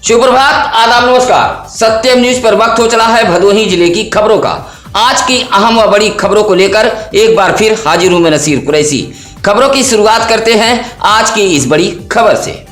सुप्रभात, आदाब, नमस्कार। सत्यम न्यूज पर वक्त हो चला है भदोही जिले की खबरों का। आज की अहम व बड़ी खबरों को लेकर एक बार फिर हाजिर हूं मैं नसीर कुरैशी। खबरों की शुरुआत करते हैं आज की इस बड़ी खबर से।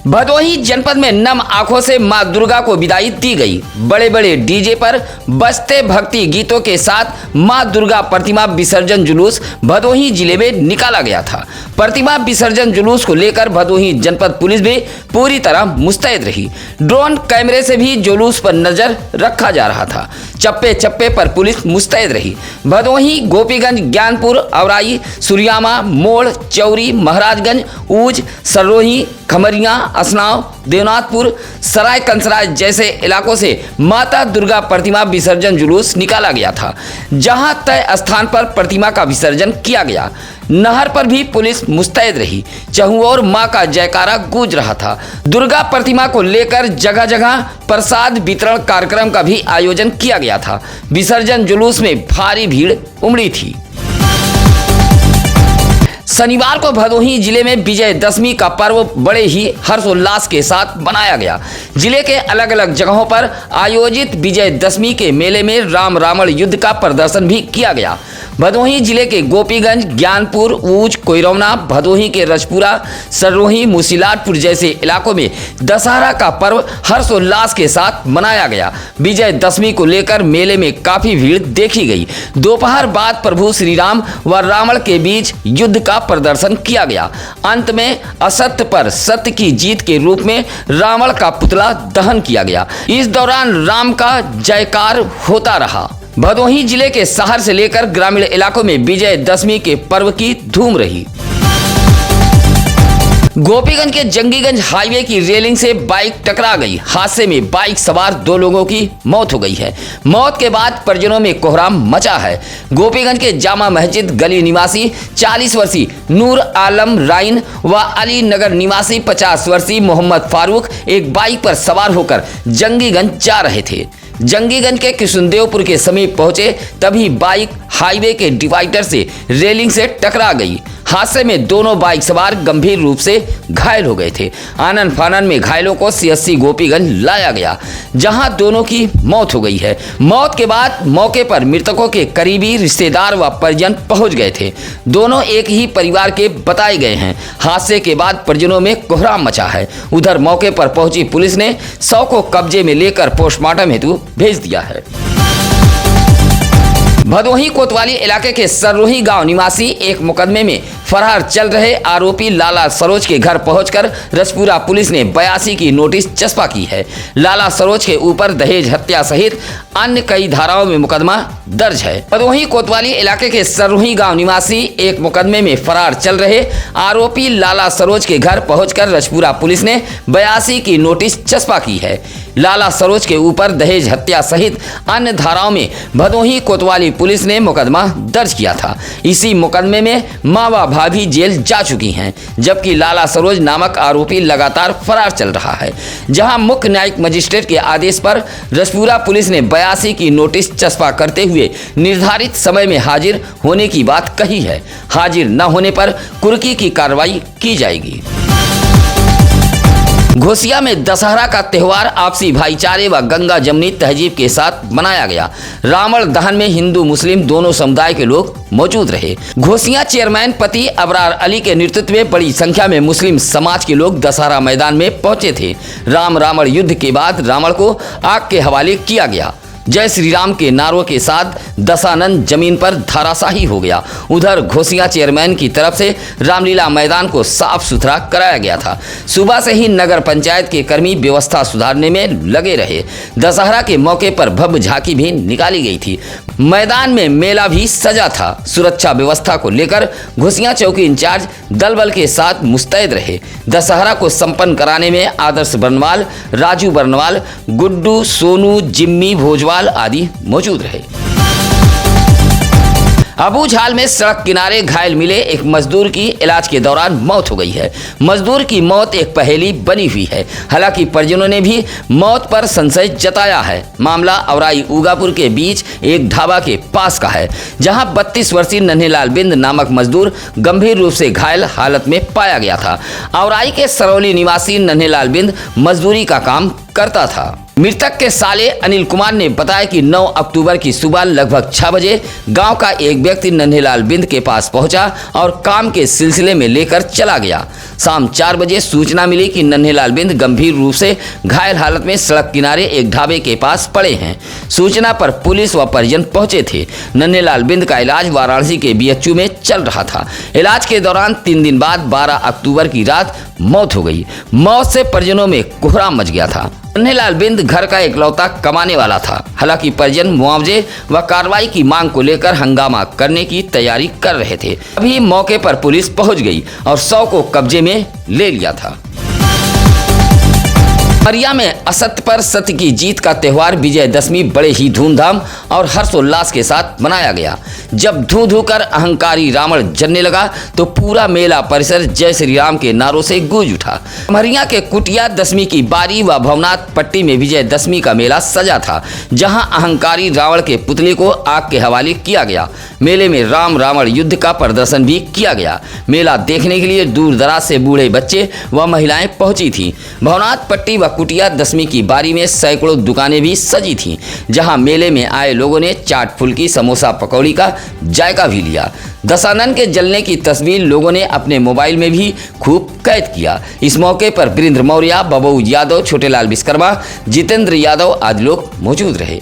भदोही जनपद में नम आंखों से मां दुर्गा को विदाई दी गई। बड़े बड़े डीजे पर बजते भक्ति गीतों के साथ मां दुर्गा प्रतिमा विसर्जन जुलूस भदोही जिले में निकाला गया था। प्रतिमा विसर्जन जुलूस को लेकर भदोही जनपद पुलिस भी पूरी तरह मुस्तैद रही। ड्रोन कैमरे से भी जुलूस पर नजर रखा जा रहा था। चप्पे चप्पे पर पुलिस मुस्तैद रही। भदोही, गोपीगंज, ज्ञानपुर, औराई, सुरियामा, मोड़, चौरी, महाराजगंज, ऊज, सरोही, खमरिया, असनाव, देवनाथपुर, सराय कंसराय जैसे इलाकों से माता दुर्गा प्रतिमा विसर्जन जुलूस निकाला गया था, जहां तय स्थान पर प्रतिमा का विसर्जन किया गया। नहर पर भी पुलिस मुस्तैद रही। चहुओर मां का जयकारा गूंज रहा था। दुर्गा प्रतिमा को लेकर जगह जगह प्रसाद वितरण कार्यक्रम का भी आयोजन किया गया था। विसर्जन जुलूस में भारी भीड़ उमड़ी थी। शनिवार को भदोही जिले में विजयदशमी का पर्व बड़े ही हर्षोल्लास के साथ मनाया गया। जिले के अलग अलग जगहों पर आयोजित विजयदशमी के मेले में राम रावण युद्ध का प्रदर्शन भी किया गया। भदोही जिले के गोपीगंज, ज्ञानपुर, ऊज, कोइरौना, भदोही के रजपुरा, सरोही, मुसीलाटपुर जैसे इलाकों में दशहरा का पर्व हर्षोल्लास के साथ मनाया गया। विजयदशमी को लेकर मेले में काफी भीड़ देखी गई। दोपहर बाद प्रभु श्री राम व रावण के बीच युद्ध का प्रदर्शन किया गया। अंत में असत्य पर सत्य की जीत के रूप में रावण का पुतला दहन किया गया। इस दौरान राम का जयकार होता रहा। भदोही जिले के शहर से लेकर ग्रामीण इलाकों में विजयदशमी के पर्व की धूम रही। गोपीगंज के जंगीगंज हाईवे की रेलिंग से बाइक टकरा गई। हादसे में बाइक सवार 2 लोगों की मौत हो गई है। मौत के बाद परिजनों में कोहराम मचा है। गोपीगंज के जामा मस्जिद गली निवासी 40 वर्षीय नूर आलम राइन व अली नगर निवासी 50 वर्षीय मोहम्मद फारूक एक बाइक पर सवार होकर जंगीगंज जा रहे थे। जंगीगंज के किशुनदेवपुर के समीप पहुंचे तभी बाइक हाईवे के डिवाइडर से रेलिंग से टकरा गई। हादसे में दोनों बाइक सवार गंभीर रूप से घायल हो गए थे। आनन फानन में घायलों को सीएससी गोपीगंज लाया गया, जहां दोनों की मौत हो गई है। मौत के बाद मौके पर मृतकों के करीबी रिश्तेदार व परिजन पहुंच गए थे। दोनों एक ही परिवार के बताए गए हैं। हादसे के बाद परिजनों में कोहराम मचा है। उधर मौके पर पहुंची पुलिस ने शव को कब्जे में लेकर पोस्टमार्टम हेतु भेज दिया है। भदोही कोतवाली इलाके के सरोही गांव निवासी एक मुकदमे में फरार चल रहे आरोपी लाला सरोज के घर पहुंचकर रजपुरा पुलिस ने 82 की नोटिस चस्पा की है। लाला सरोज के ऊपर दहेज हत्या सहित अन्य कई धाराओं में मुकदमा दर्ज है। भदोही कोतवाली इलाके के सरोही गांव निवासी एक मुकदमे में फरार चल रहे आरोपी लाला सरोज के घर पहुंचकर रजपुरा पुलिस ने 82 की नोटिस चस्पा की है। लाला सरोज के ऊपर दहेज हत्या सहित अन्य धाराओं में भदोही कोतवाली पुलिस ने मुकदमा दर्ज किया था। इसी मुकदमे में मां व भाभी जेल जा चुकी हैं, जबकि लाला सरोज नामक आरोपी लगातार फरार चल रहा है। जहां मुख्य न्यायिक मजिस्ट्रेट के आदेश पर रजपुरा पुलिस ने 82 की नोटिस चस्पा करते हुए निर्धारित समय में हाजिर होने की बात कही है। हाजिर न होने पर कुर्की की कार्रवाई की जाएगी। घोसिया में दशहरा का त्यौहार आपसी भाईचारे व गंगा जमनी तहजीब के साथ मनाया गया। रावण दहन में हिंदू मुस्लिम दोनों समुदाय के लोग मौजूद रहे। घोसिया चेयरमैन पति अबरार अली के नेतृत्व में बड़ी संख्या में मुस्लिम समाज के लोग दशहरा मैदान में पहुंचे थे। राम रावण युद्ध के बाद रावण को आग के हवाले किया गया। जय श्री राम के नारों के साथ दशानन जमीन पर धराशाही हो गया। उधर घोसिया चेयरमैन की तरफ से रामलीला मैदान को साफ सुथरा कराया गया था। सुबह से ही नगर पंचायत के कर्मी व्यवस्था सुधारने में लगे रहे। दशहरा के मौके पर भव्य झांकी भी निकाली गई थी। मैदान में मेला भी सजा था। सुरक्षा व्यवस्था को लेकर घोसिया चौकी इंचार्ज दल बल के साथ मुस्तैद रहे। दशहरा को संपन्न कराने में आदर्श बर्नवाल, राजू बर्नवाल, गुड्डू, सोनू, जिम्मी भोजवाल आदि मौजूद रहे। अबूझाल में सड़क किनारे घायल मिले एक मजदूर की इलाज के दौरान मौत हो गई है। मजदूर की मौत एक पहेली बनी हुई है। हालांकि परिजनों ने भी मौत पर संशय जताया है। मामला औराई ऊगापुर के बीच एक ढाबा के पास का है, जहां 32 वर्षीय नन्हेलाल बिंद नामक मजदूर गंभीर रूप से घायल हालत में पाया गया था। औराई के सरौली निवासी नन्हेलाल बिंद मजदूरी का काम करता था। मृतक के साले अनिल कुमार ने बताया कि 9 अक्टूबर की सुबह लगभग 6 बजे गांव का एक व्यक्ति नन्हेलाल बिंद के पास पहुंचा और काम के सिलसिले में लेकर चला गया। शाम 4 बजे सूचना मिली कि नन्हेलाल बिंद गंभीर रूप से घायल हालत में सड़क किनारे एक ढाबे के पास पड़े हैं। सूचना पर पुलिस व परिजन पहुंचे थे। नन्हेलाल बिंद का इलाज वाराणसी के बीएचयू में चल रहा था। इलाज के दौरान 3 दिन बाद 12 अक्टूबर की रात मौत हो गई। मौत से परिजनों में कोहराम मच गया था। नन्हेलाल बिंद घर का इकलौता कमाने वाला था। हालांकि परिजन मुआवजे व कार्रवाई की मांग को लेकर हंगामा करने की तैयारी कर रहे थे। अभी मौके पर पुलिस पहुंच गई और 100 को कब्जे में ले लिया था। उमरिया में असत्य पर सत्य की जीत का त्यौहार विजयदशमी बड़े ही धूमधाम और हर्षोल्लास के साथ मनाया गया। जब धू धू कर अहंकारी रावण जलने लगा तो पूरा मेला परिसर जय श्री राम के नारों से गूंज उठा। उमरिया के कुटिया दशमी की बारी व भवनाथ पट्टी में विजयदशमी का मेला सजा था, जहां अहंकारी रावण के पुतले को आग के हवाले किया गया। मेले में राम रावण युद्ध का प्रदर्शन भी किया गया। मेला देखने के लिए दूर दराज से बूढ़े बच्चे व महिलाएं पहुंची थी। भवनाथ पट्टी व कुटिया दशमी की बारी में सैकड़ों दुकानें भी सजी थीं, जहां मेले में आए लोगों ने चाट फुल्की समोसा पकौड़ी का जायका भी लिया। दशानन के जलने की तस्वीर लोगों ने अपने मोबाइल में भी खूब कैद किया। इस मौके पर वीरेंद्र मौर्य, बबू यादव, छोटेलाल विश्वकर्मा, जितेंद्र यादव आदि लोग मौजूद रहे।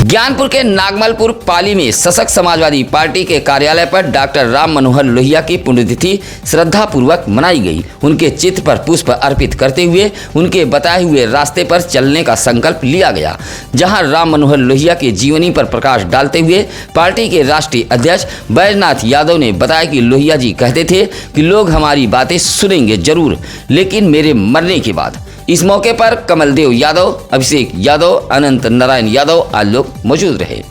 ज्ञानपुर के नागमलपुर पाली में सशक्त समाजवादी पार्टी के कार्यालय पर डॉक्टर राम मनोहर लोहिया की पुण्यतिथि श्रद्धापूर्वक मनाई गई। उनके चित्र पर पुष्प अर्पित करते हुए उनके बताए हुए रास्ते पर चलने का संकल्प लिया गया। जहां राम मनोहर लोहिया के जीवनी पर प्रकाश डालते हुए पार्टी के राष्ट्रीय अध्यक्ष बैजनाथ यादव ने बताया कि लोहिया जी कहते थे कि लोग हमारी बातें सुनेंगे जरूर, लेकिन मेरे मरने के बाद। इस मौके पर कमलदेव यादव, अभिषेक यादव, अनंत नारायण यादव आदि लोग मौजूद रहे।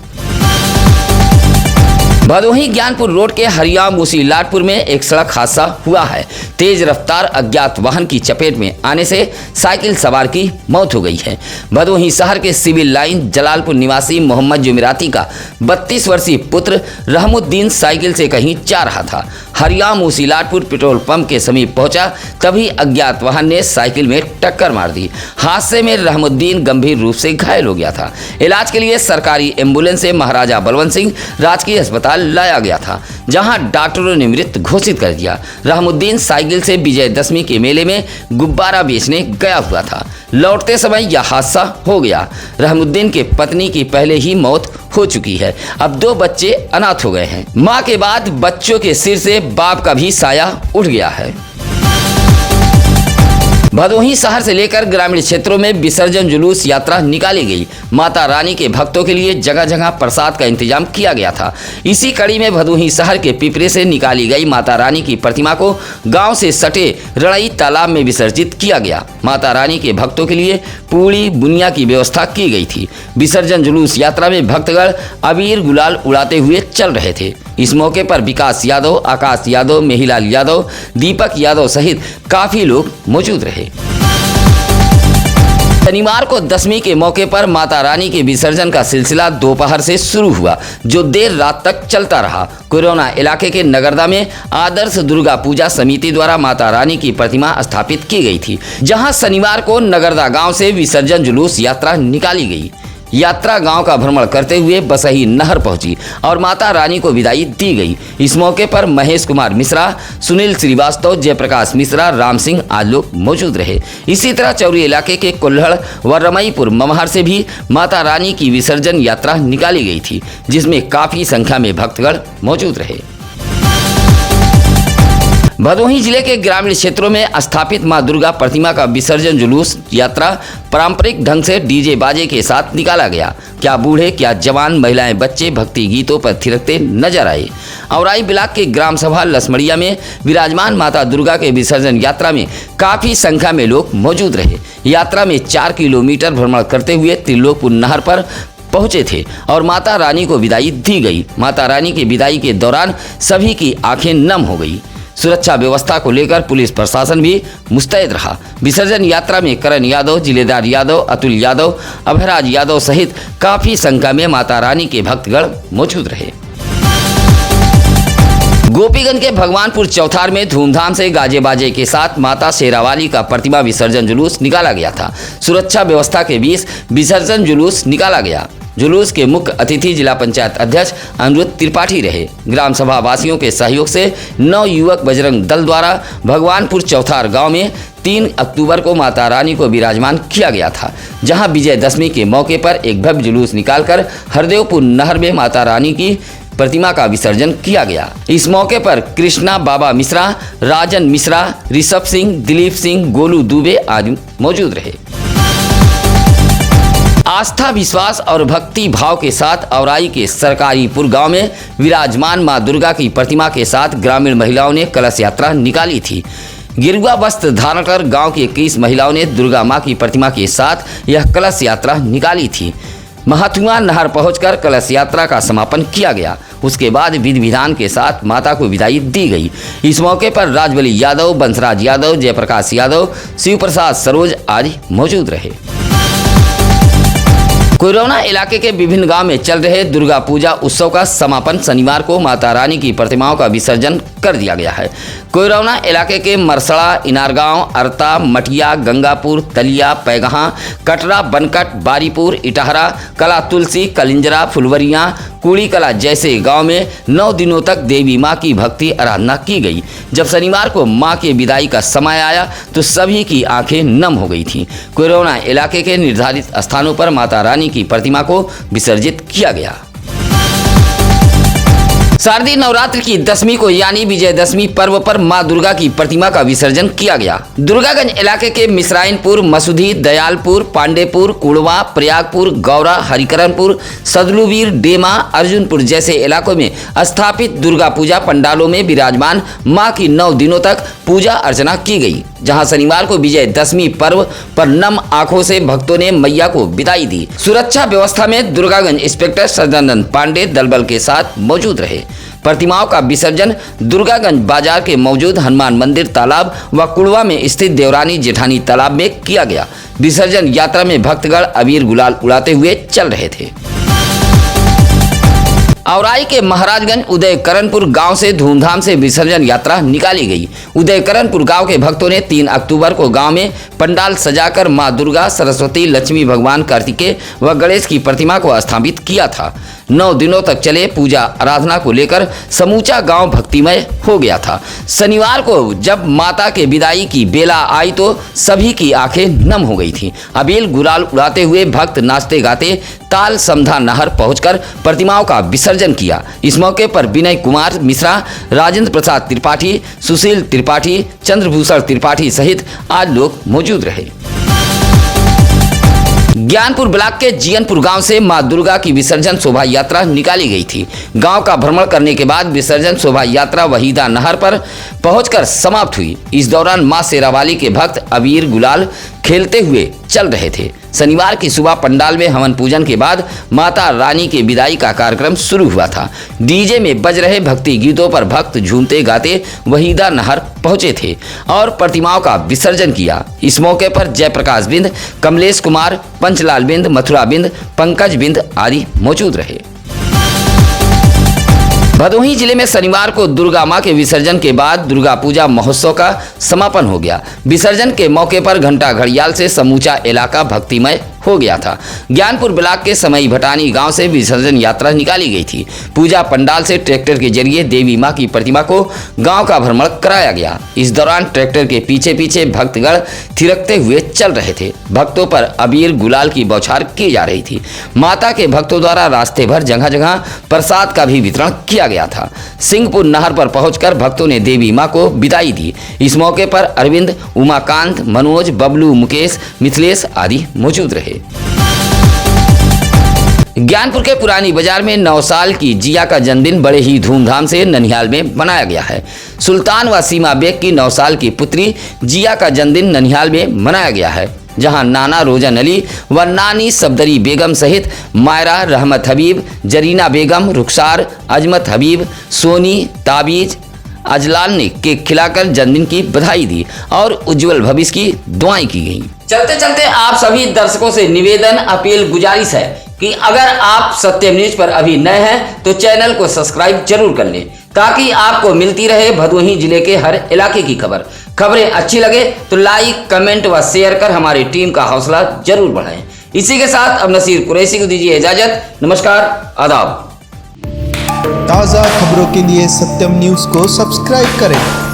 भदोही ज्ञानपुर रोड के हरियाम मूसी लाटपुर में एक सड़क हादसा हुआ है। तेज रफ्तार अज्ञात वाहन की चपेट में आने से साइकिल सवार की मौत हो गई है। भदोही शहर के सिविल लाइन जलालपुर निवासी मोहम्मद जुमेराती का 32 वर्षीय पुत्र रहमुद्दीन साइकिल से कहीं जा रहा था। हरियाम मूसी लाटपुर पेट्रोल पंप के समीप पहुंचा, तभी अज्ञात वाहन ने साइकिल में टक्कर मार दी। हादसे में रहमुद्दीन गंभीर रूप से घायल हो गया था। इलाज के लिए सरकारी एम्बुलेंस से महाराजा बलवंत सिंह राजकीय अस्पताल लाया गया था, जहां डॉक्टरों ने मृत घोषित कर दिया। रहमुद्दीन साइकिल से विजयदशमी के मेले में गुब्बारा बेचने गया हुआ था। लौटते समय यह हादसा हो गया। रहमुद्दीन के पत्नी की पहले ही मौत हो चुकी है। अब 2 बच्चे अनाथ हो गए हैं। मां के बाद बच्चों के सिर से बाप का भी साया उठ गया है। भदोही शहर से लेकर ग्रामीण क्षेत्रों में विसर्जन जुलूस यात्रा निकाली गई। माता रानी के भक्तों के लिए जगह जगह प्रसाद का इंतजाम किया गया था। इसी कड़ी में भदोही शहर के पिपरे से निकाली गई माता रानी की प्रतिमा को गांव से सटे रड़ई तालाब में विसर्जित किया गया। माता रानी के भक्तों के लिए पूड़ी बुनिया की व्यवस्था की गई थी। विसर्जन जुलूस यात्रा में भक्तगण अबीर गुलाल उड़ाते हुए चल रहे थे। इस मौके पर विकास यादव, आकाश यादव, मेहिलाल यादव, दीपक यादव सहित काफी लोग मौजूद रहे। शनिवार को दशमी के मौके पर माता रानी के विसर्जन का सिलसिला दोपहर से शुरू हुआ, जो देर रात तक चलता रहा। कोरोना इलाके के नगरदा में आदर्श दुर्गा पूजा समिति द्वारा माता रानी की प्रतिमा स्थापित की गई थी, जहां शनिवार को नगरदा गांव से विसर्जन जुलूस यात्रा निकाली गई। यात्रा गांव का भ्रमण करते हुए बसही नहर पहुंची और माता रानी को विदाई दी गई। इस मौके पर महेश कुमार मिश्रा, सुनील श्रीवास्तव, जयप्रकाश मिश्रा, राम सिंह आदि लोग मौजूद रहे। इसी तरह चौरी इलाके के कुल्हड़ व रमईपुर ममहर से भी माता रानी की विसर्जन यात्रा निकाली गई थी, जिसमें काफी संख्या में भक्तगण मौजूद रहे। भदोही जिले के ग्रामीण क्षेत्रों में स्थापित मां दुर्गा प्रतिमा का विसर्जन जुलूस यात्रा पारंपरिक ढंग से डीजे बाजे के साथ निकाला गया। क्या बूढ़े, क्या जवान, महिलाएं, बच्चे भक्ति गीतों पर थिरकते नजर आए। औराई ब्लॉक के ग्राम सभा लसमड़िया में विराजमान माता दुर्गा के विसर्जन यात्रा में काफी संख्या में लोग मौजूद रहे। यात्रा में 4 किलोमीटर भ्रमण करते हुए त्रिलोकपुर नहर पर पहुंचे थे और माता रानी को विदाई दी गई। माता रानी की विदाई के दौरान सभी की आंखें नम हो गई। सुरक्षा व्यवस्था को लेकर पुलिस प्रशासन भी मुस्तैद रहा। विसर्जन यात्रा में करण यादव, जिलेदार यादव, अतुल यादव, अभयराज यादव सहित काफी संख्या में माता रानी के भक्तगण मौजूद रहे। गोपीगंज के भगवानपुर चौथार में धूमधाम से गाजे बाजे के साथ माता शेरावाली का प्रतिमा विसर्जन जुलूस निकाला गया था। सुरक्षा व्यवस्था के बीच विसर्जन जुलूस निकाला गया। जुलूस के मुख्य अतिथि जिला पंचायत अध्यक्ष अनिरुद्ध त्रिपाठी रहे। ग्राम सभा वासियों के सहयोग से 9 युवक बजरंग दल द्वारा भगवानपुर चौथार गांव में 3 अक्टूबर को माता रानी को विराजमान किया गया था, जहां विजयदशमी के मौके पर एक भव्य जुलूस निकालकर हरदेवपुर नहर में माता रानी की प्रतिमा का विसर्जन किया गया। इस मौके पर कृष्णा बाबा मिश्रा, राजन मिश्रा, ऋषभ सिंह, दिलीप सिंह, गोलू दुबे आदि मौजूद रहे। आस्था, विश्वास और भक्ति भाव के साथ औराई के सरकारीपुर गांव में विराजमान मां दुर्गा की प्रतिमा के साथ ग्रामीण महिलाओं ने कलश यात्रा निकाली थी। गेरुआ वस्त्र धारण कर गांव की 21 महिलाओं ने दुर्गा मां की प्रतिमा के साथ यह कलश यात्रा निकाली थी। महाथुआ नहर पहुंचकर कलश यात्रा का समापन किया गया। उसके बाद विधि विधान के साथ माता को विदाई दी गई। इस मौके पर राजबली यादव, बंसराज यादव, जयप्रकाश यादव, शिव प्रसाद सरोज आदि मौजूद रहे। कोयरौना इलाके के विभिन्न गांव में चल रहे दुर्गा पूजा उत्सव का समापन शनिवार को माता रानी की प्रतिमाओं का विसर्जन कर दिया गया है। कोयरौना इलाके के मरसड़ा, इनारगांव, अरता, मटिया, गंगापुर, तलिया, पैगहा, कटरा, बनकट, बारीपुर, इटहरा, कला तुलसी, कलिंजरा, फुलवरिया, कुड़ी कला जैसे गांव में 9 दिनों तक देवी मां की भक्ति आराधना की गई। जब शनिवार को मां के विदाई का समय आया तो सभी की आंखें नम हो गई थीं। कोयरौना इलाके के निर्धारित स्थानों पर माता रानी की प्रतिमा को विसर्जित किया गया। शारदीय नवरात्र की दशमी को यानी विजयदशमी पर्व पर मां दुर्गा की प्रतिमा का विसर्जन किया गया। दुर्गागंज इलाके के मिश्राइनपुर, मसूधी, दयालपुर, पांडेपुर, कुड़वा, प्रयागपुर, गौरा, हरिकरणपुर, सदलुवीर, डेमा, अर्जुनपुर जैसे इलाकों में स्थापित दुर्गा पूजा पंडालों में विराजमान मां की 9 दिनों तक पूजा अर्चना की गई। जहां शनिवार को विजयदशमी पर्व पर नम आंखों से भक्तों ने मैया को विदाई दी। सुरक्षा व्यवस्था में दुर्गागंज इंस्पेक्टर सदानंद पांडे दलबल के साथ मौजूद रहे। प्रतिमाओं का विसर्जन दुर्गागंज बाजार के मौजूद हनुमान मंदिर तालाब व कुड़वा में स्थित देवरानी जेठानी तालाब में किया गया। विसर्जन यात्रा में भक्तगण अबीर गुलाल उड़ाते हुए चल रहे थे। औराई के महाराजगंज उदयकरणपुर गांव से धूमधाम से विसर्जन यात्रा निकाली गई। उदयकरणपुर गांव के भक्तों ने 3 अक्टूबर को गांव में पंडाल सजाकर मां दुर्गा, सरस्वती, लक्ष्मी, भगवान कार्तिकेय व गणेश की प्रतिमा को स्थापित किया था। 9 दिनों तक चले पूजा आराधना को लेकर समूचा गांव भक्तिमय हो गया था। शनिवार को जब माता के विदाई की बेला आई तो सभी की आंखें नम हो गई थीं। अबीर गुलाल उड़ाते हुए भक्त नाचते गाते ताल समधा नहर पहुंचकर प्रतिमाओं का विसर्जन किया। इस मौके पर विनय कुमार मिश्रा, राजेंद्र प्रसाद त्रिपाठी, सुशील त्रिपाठी, चंद्रभूषण त्रिपाठी सहित आज लोग मौजूद रहे। ज्ञानपुर ब्लॉक के जियनपुर गांव से मां दुर्गा की विसर्जन शोभा यात्रा निकाली गई थी। गांव का भ्रमण करने के बाद विसर्जन शोभा यात्रा वहीदा नहर पर पहुंचकर समाप्त हुई। इस दौरान मां शेरावाली के भक्त अबीर गुलाल खेलते हुए चल रहे थे। शनिवार की सुबह पंडाल में हवन पूजन के बाद माता रानी के विदाई का कार्यक्रम शुरू हुआ था। डीजे में बज रहे भक्ति गीतों पर भक्त झूमते गाते वहीदा नहर पहुंचे थे और प्रतिमाओं का विसर्जन किया। इस मौके पर जयप्रकाश बिंद, कमलेश कुमार, पंचलाल बिंद, मथुरा बिंद, पंकज बिंद आदि मौजूद रहे। भदोही जिले में शनिवार को दुर्गा मां के विसर्जन के बाद दुर्गा पूजा महोत्सव का समापन हो गया। विसर्जन के मौके पर घंटा घड़ियाल से समूचा इलाका भक्तिमय हो गया था। ज्ञानपुर ब्लॉक के समई भटानी गांव से विसर्जन यात्रा निकाली गई थी। पूजा पंडाल से ट्रैक्टर के जरिए देवी मां की प्रतिमा को गांव का भ्रमण कराया गया। इस दौरान ट्रैक्टर के पीछे पीछे भक्तगण थिरकते हुए चल रहे थे। भक्तों पर अबीर गुलाल की बौछार की जा रही थी। माता के भक्तों द्वारा रास्ते भर जगह जगह प्रसाद का भी वितरण किया गया था। सिंहपुर नहर पर पहुंचकर भक्तों ने देवी मां को विदाई दी। इस मौके पर अरविंद, उमाकांत, मनोज, बबलू, मुकेश, मिथिलेश आदि मौजूद रहे। ज्ञानपुर के पुरानी बाजार में 9 साल की जिया का जन्मदिन बड़े ही धूमधाम से ननिहाल में मनाया गया है। सुल्तान व सीमा बेग की 9 साल की पुत्री जिया का जन्मदिन ननिहाल में मनाया गया है। जहां नाना रोजन अली व नानी सफदरी बेगम सहित मायरा रहमत हबीब, जरीना बेगम, रुखसार, अजमत हबीब, सोनी, ताबीज, अजलाल ने केक खिलाकर जन्मदिन की बधाई दी और उज्जवल भविष्य की दुआएं की गई। चलते चलते आप सभी दर्शकों से निवेदन, अपील, गुजारिश है कि अगर आप सत्यम न्यूज पर अभी नए हैं तो चैनल को सब्सक्राइब जरूर कर लें ताकि आपको मिलती रहे भदोही जिले के हर इलाके की खबरें अच्छी लगे तो लाइक, कमेंट व शेयर कर हमारी टीम का हौसला जरूर बढ़ाएं। इसी के साथ अब नसीर कुरैशी को दीजिए इजाजत। नमस्कार, आदाब। ताज़ा खबरों के लिए सत्यम न्यूज़ को सब्सक्राइब करें।